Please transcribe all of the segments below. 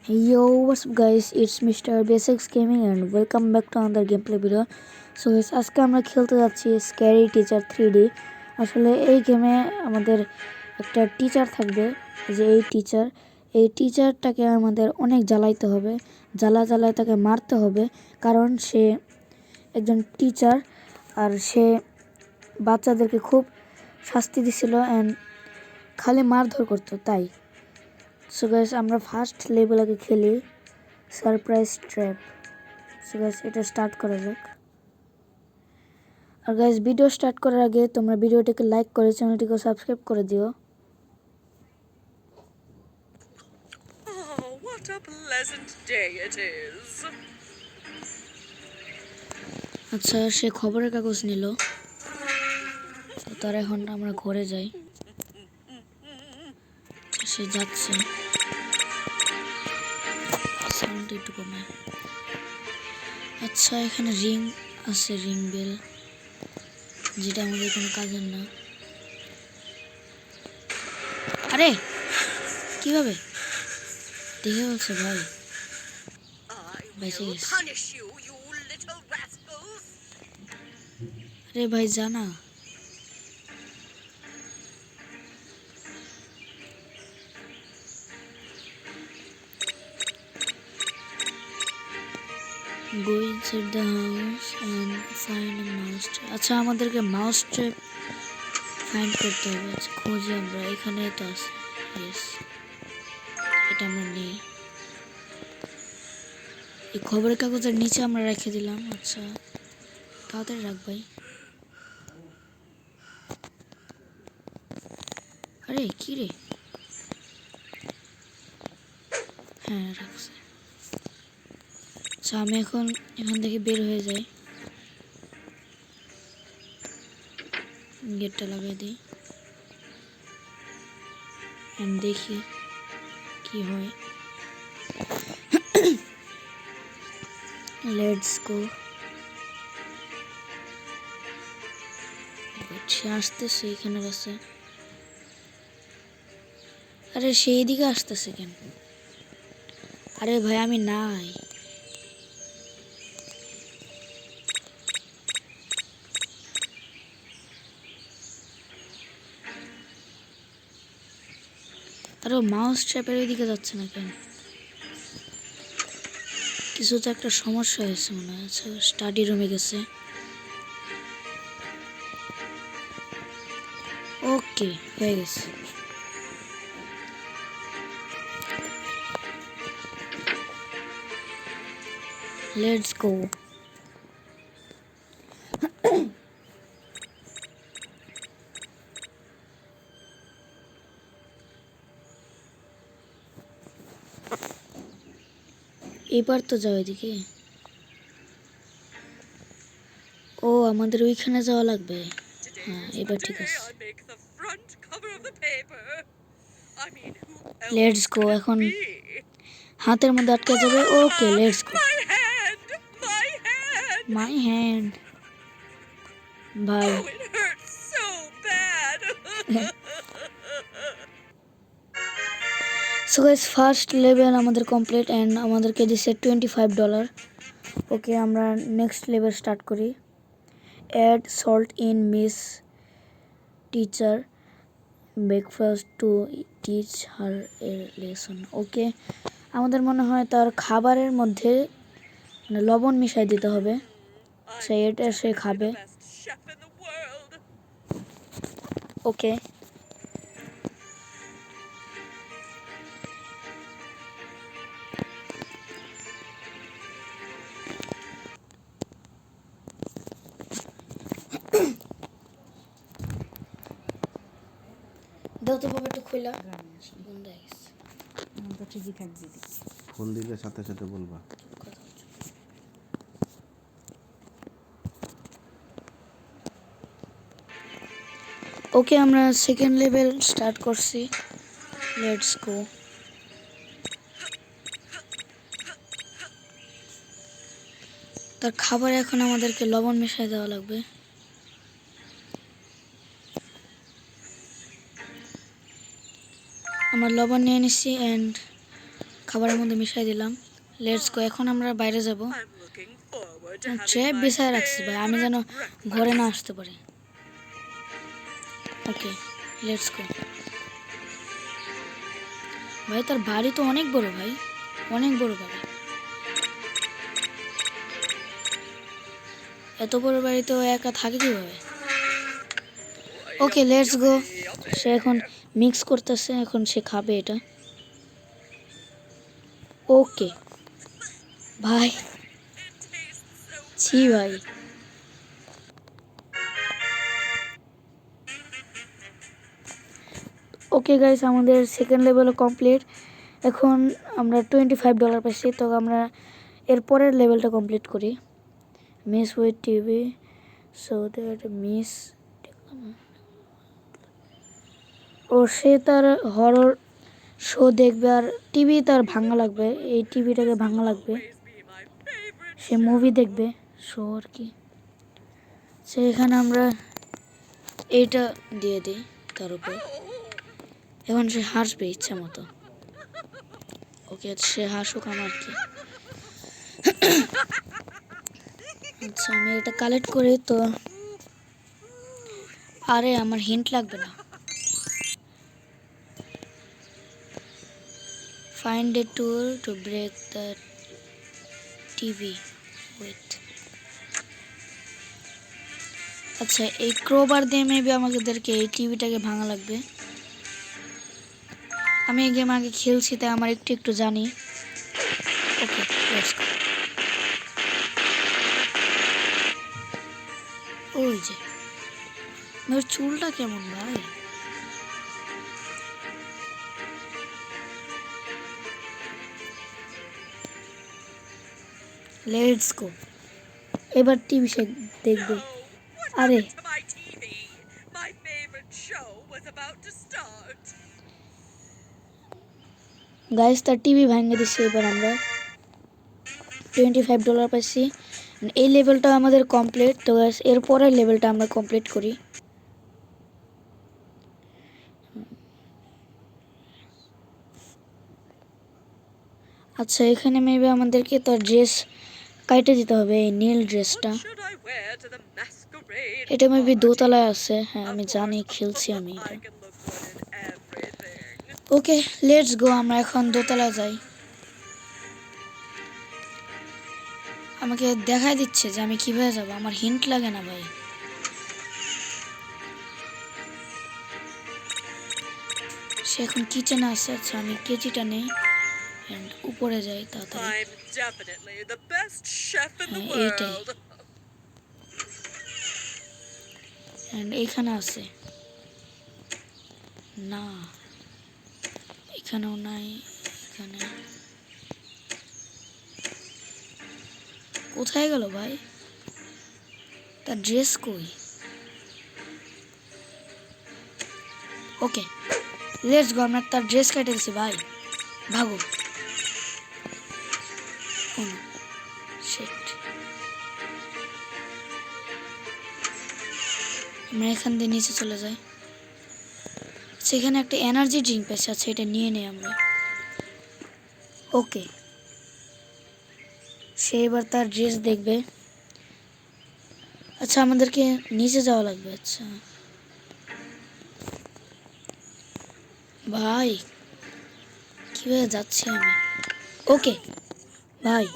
Yo, what's up guys? It's Mr. Basics Gaming and welcome back to another gameplay video. So guys, আজকে আমরা খেলতে যাচ্ছি scary teacher 3D। আসলে এই গেমে আমাদের একটা টিচার থাকবে, যে এই টিচারটাকে আমাদের অনেক জ্বালাইতে হবে, জ্বালায় তাকে মারতে হবে, কারণ সে একজন টিচার আর সে বাচ্চাদেরকে খুব শাস্তি দিছিল এন্ড খালি মারধর করতো তাই। সো গাইস, আমরা ফার্স্ট লেভেল আগে খেলি সারপ্রাইজ ট্র্যাপ। সো গাইস, এটা স্টার্ট করা যাক। আর গাইস, ভিডিও স্টার্ট করার আগে তোমরা ভিডিওটিকে লাইক করে চ্যানেলটিকে সাবস্ক্রাইব করে দিও। What a pleasant day it is. আচ্ছা, সে খবরের কাগজ নিল, তার এখন আমরা ঘরে যাই। সে যাচ্ছে, সাউন্ড একটু কমে। আচ্ছা, এখানে রিং আছে, রিং বেল, যেটা আমাদের কোনো কাজের না। আরে কিভাবে দেখে বলছে ভাই, বেঁচে গেছে। আরে ভাই জানা, go inside the house and find a mouse trap. আচ্ছা, আমাদেরকে মাউস ট্র্যাপ ফাইন্ড করতে হবে। আচ্ছা, খুঁজি আমরা, এখানে তো আছে। ইয়েস, এটা আমরা নেই। এই খবরের কাগজের নিচে আমরা রেখে দিলাম। আচ্ছা, তাড়াতাড়ি রাখ ভাই। আরে কি রে, হ্যাঁ রাখছে। আচ্ছা, আমি এখন এখান থেকে বের হয়ে যাই, গেটটা লাগিয়ে দিই এন্ড দেখি কি হয়। Let's go. সে আসতেছে, এখানে গেছে। আরে সেই দিকে আসতেছে কেন? আরে ভাই আমি নাই। আরে মাউস ট্র্যাপের ওইদিকে যাচ্ছে না কেন? কিছু তো একটা সমস্যা হয়েছে মনে হয়। আচ্ছা, স্টাডি রুমে গেছে। ওকে, হয়ে গেছে। Let's go. এবার তো যাও এদিকে। ও, আমাদের ওইখানে যাওয়া লাগবে। হ্যাঁ, এবার ঠিক আছে। Let's go. এখন হাতের মধ্যে আটকে যাবে। Okay, let's go. My hand ভাই। সো গাইস, ফার্স্ট লেভেল আমাদের কমপ্লিট এন্ড আমাদেরকে দিচ্ছে $25। ওকে, আমরা নেক্সট লেভেল স্টার্ট করি। Add salt in miss teacher breakfast to teach her a lesson. Okay, আমাদের মনে হয় তার খাবারের মধ্যে লবণ মিশাই দিতে হবে, এটা সে খাবে। ওকে, দাও তো বাবা, একটু খোলা বন্ধ হয়ে গেছে। ঠিকই থাকবে। ফোন দিলে সাথে সাথে বলবা। ওকে, আমরা সেকেন্ড লেভেল স্টার্ট করছি। Let's go. তার খাবারে এখন আমাদেরকে লবণ মিশিয়ে দেওয়া লাগবে। আমরা লবণ নিয়ে নিচ্ছি এন্ড খাবারের মধ্যে মিশাই দিলাম। লেটস গো, এখন আমরা বাইরে যাব। I'm looking forward to trap having my বিছায় রাখছি ভাই, আমি যেন favorite ঘরে না breakfast. আসতে পারি। ওকে, লেটস গো। ভাই তার বাড়ি তো অনেক বড় ভাই, অনেক বড় বাড়ি। এত বড় বাড়িতে ও একা থাকে কিভাবে? ওকে, লেটস গো। সে এখন মিক্স করতেছে, এখন সে খাবে এটা। ওকে ভাই, It tastes so ছি ভাই। ওকে গাইস, আমাদের সেকেন্ড লেভেলও কমপ্লিট। এখন আমরা $25 পাইছি, তো আমরা এর পরের লেভেলটা কমপ্লিট করি। Miss with TV, so that miss. ও সে তার হরর শো দেখবে, আর টিভি তার ভাঙা লাগবে, এই টিভিটাকে ভাঙা লাগবে। always be my favorite say movie দেখবে, শো আর কি। সে এখানে আমরা এইটা দিয়ে দিই তার উপর। এখন সে হাসবে ইচ্ছা মতো। ওকে, সে হাসুক আমার কি। আচ্ছা, আমি এটা কালেক্ট করি তো। আরে আমার হিন্ট লাগবে না। Find a tool to break the TV with. আচ্ছা, এই ক্রোবার দিয়ে মেবি আমাদেরকে এই টিভিটাকে ভাঙা লাগবে। আমি এই গেম আগে খেলছি, তাই আমার একটু একটু জানি। ওকে, লেটস গো। ওই যে ওর চুলটা কেমন ভাই। Let's go. এবার টিভি সে দেখবে। What আরে happened to my TV? My favorite show was about to start. Guys, তার টিভি ভাঙে দিচ্ছে। এবার আমরা $25 পাইছি। এই লেভেলটা আমাদের কমপ্লিট। তো গাইস, এর পরের লেভেলটা আমরা কমপ্লিট করি। আচ্ছা, এখানে মেবি আমাদেরকে তার ড্রেস কাইটে দিতে হবে, এই নীল ড্রেসটা। What should I wear to the masquerade এটা মেবি party? দোতলায় আছে। হ্যাঁ, Of আমি course, জানি, খেলছি আমি I এটা। can look good in everything. Okay, let's গো, আমরা এখন দোতলায় যাই। আমাকে দেখাই দিচ্ছে যে আমি কিভাবে যাব, আমার হিন্ট লাগে না ভাই। সে এখন কিচেনে আছে। আচ্ছা, আমি কেচিটা নেই এন্ড উপরে যাই তাড়াতাড়ি। I'm definitely the best chef in the এইটাই। world. এন্ড এইখানে আছে না, এখানেও নাই। এখানে কোথায় গেল ভাই? তার ড্রেস কই? ওকে, লেটস গো, আমরা তার ড্রেস কেটে দিছি ভাই। ভাগো। শিট, আমরা এখান দিয়ে নিচে চলে যাই। সেখানে একটা এনার্জি ড্রিঙ্ক পেয়েছে। আচ্ছা, এটা নিয়ে নেই আমরা। ওকে, সে এবার তার ড্রেস দেখবে। আচ্ছা, আমাদেরকে নিচে যাওয়া লাগবে। আচ্ছা ভাই, কিভাবে যাচ্ছি আমি? ওকে ভাই,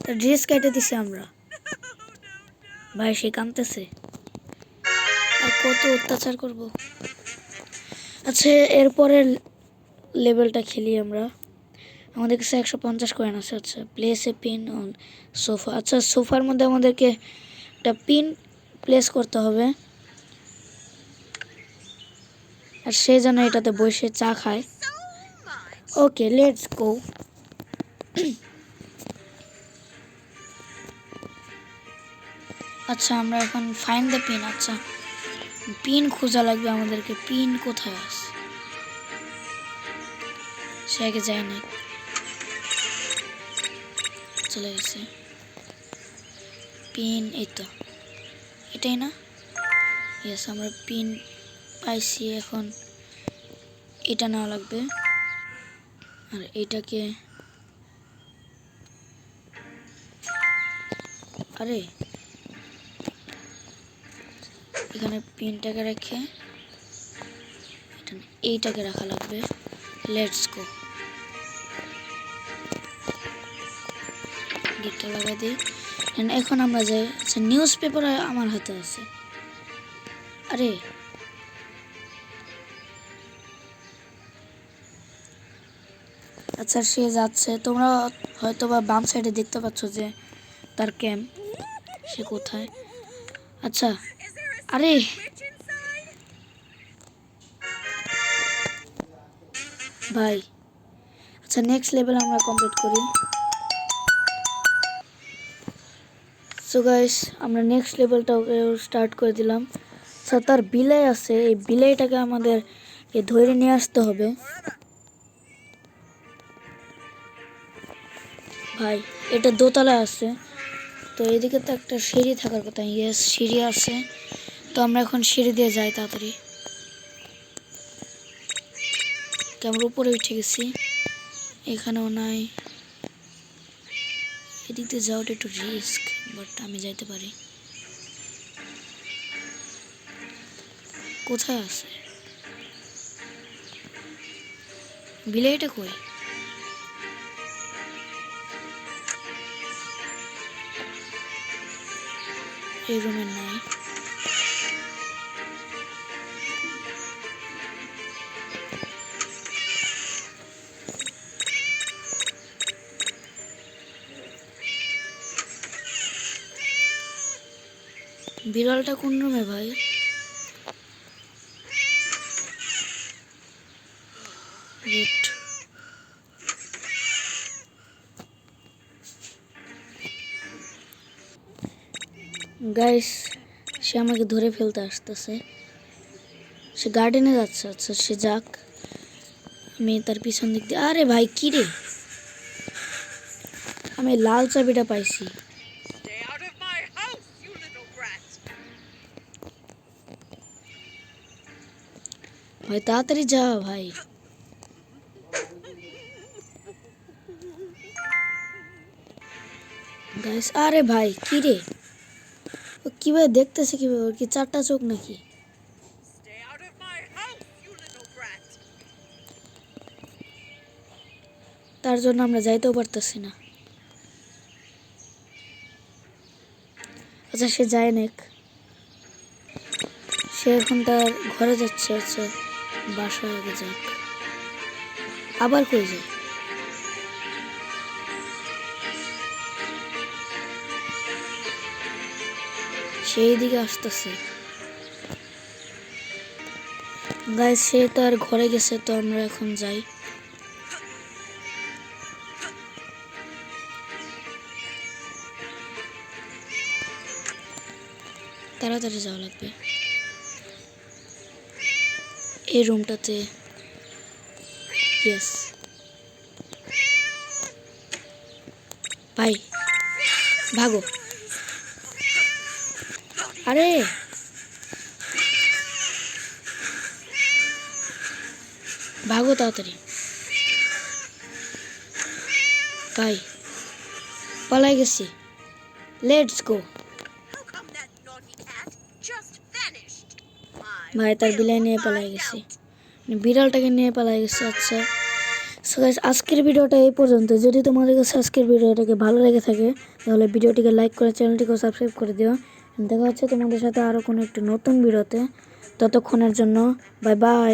তার ড্রেস কেটে দিছি আমরা। ভাই, সে কাঁদতেছে। আর কত অত্যাচার করব। আচ্ছা, এরপরের লেভেলটা খেলি আমরা। আমাদের কাছে 150 কয়েন আছে। আচ্ছা, place A pin on sofa. আচ্ছা, সোফার মধ্যে আমাদেরকে একটা পিন প্লেস করতে হবে, আর সে যেন এটাতে বসে চা খায়। ওকে, লেটস গো। আচ্ছা, আমরা এখন ফাইন্ড দ্য পিন। আচ্ছা, পিন খোঁজা লাগবে আমাদেরকে। পিন কোথায় আছে? সে আগে যায় না, চলে গেছে। পিন এই তো, এটাই না? ইয়েস, আমরা পিন পাইছি। এখন এটা নেওয়া লাগবে। আর এইটাকে আরে এখানে পিনটাকে রেখে এইটাকে রাখা লাগবে। লেটস গো, গেটটা লাগাই দিই। এখন আমরা যাই। আচ্ছা, নিউজ পেপার আমার হাতে আছে। আরে আচ্ছা, সে যাচ্ছে। তোমরা হয়তো বা বাম সাইডে দেখতে পাচ্ছ যে তার ক্যাম্প। সে কোথায়? আচ্ছা, Is there a আরে witch inside? ভাই, আচ্ছা নেক্সট লেভেল আমরা কমপ্লিট করি। সো গাইস, আমরা নেক্সট লেভেলটাও স্টার্ট করে দিলাম। আচ্ছা, তার বিলাই আছে, এই বিলাইটাকে আমাদের ধরে নিয়ে আসতে হবে। ভাই, এটা দোতলা আছে, তো এদিকে তো একটা সিঁড়ি থাকার কথা। ইয়েস, সিঁড়ি আছে। তো আমরা এখন সিঁড়ি দিয়ে যাই তাড়াতাড়ি। আমরা উপরে উঠে গেছি, এখানেও নাই। এদিক দিয়ে যাওয়াটা একটু রিস্ক, বাট আমি যাইতে পারি। কোথায় আছে বিলাইটা? কই? এই রুমে নাই। বিড়ালটা কোন রুমে ভাই? গাইস, সে আমাকে ধরে ফেলতে আসতেছে। সে গার্ডেনে যাচ্ছে। আচ্ছা, সে যাক, আমি তার পিছন দিক দিয়ে। আরে ভাই, কি রে? আমি লাল চাবিটা পাইছি। Stay out of my house, you little brat. ভাই তাড়াতাড়ি যা ভাই। গাইস, আরে ভাই কি রে? ও কিভাবে দেখতেছে? কিভাবে? ওর কি চারটা চোখ নাকি? Stay out of my house, you little brat. তার জন্য আমরা যাইতেও পারতেছি না। আচ্ছা, সে যায় না। সে এখন তার ঘরে যাচ্ছে। আচ্ছা, বাসায় আগে যাক। আবার কই যায়? সেই দিকে আসতেছে। গাইস, সে তার ঘরে গেছে, তো আমরা এখন যাই। তাড়াতাড়ি যাওয়া লাগবে। এই রুমটাতে। ইয়েস ভাই, ভাগো। আরে ভাগো তাড়াতাড়ি ভাই, পালাই গেছি। Let's go. How come that naughty cat just vanished? I ভাই তার বিলাই will নিয়ে find পালাই গেছে, out. বিড়ালটাকে নিয়ে পালাই গেছে। আচ্ছা, সো গাইস, আজকের ভিডিওটা এই পর্যন্ত। যদি তোমাদের কাছে আজকের ভিডিওটাকে ভালো লেগে থাকে, তাহলে ভিডিওটিকে লাইক করে চ্যানেলটিকে সাবস্ক্রাইব করে দিও। দেখা হচ্ছে তোমাদের সাথে আরও কোনো একটি নতুন ভিডিওতে। ততক্ষণের জন্য বাই বাই।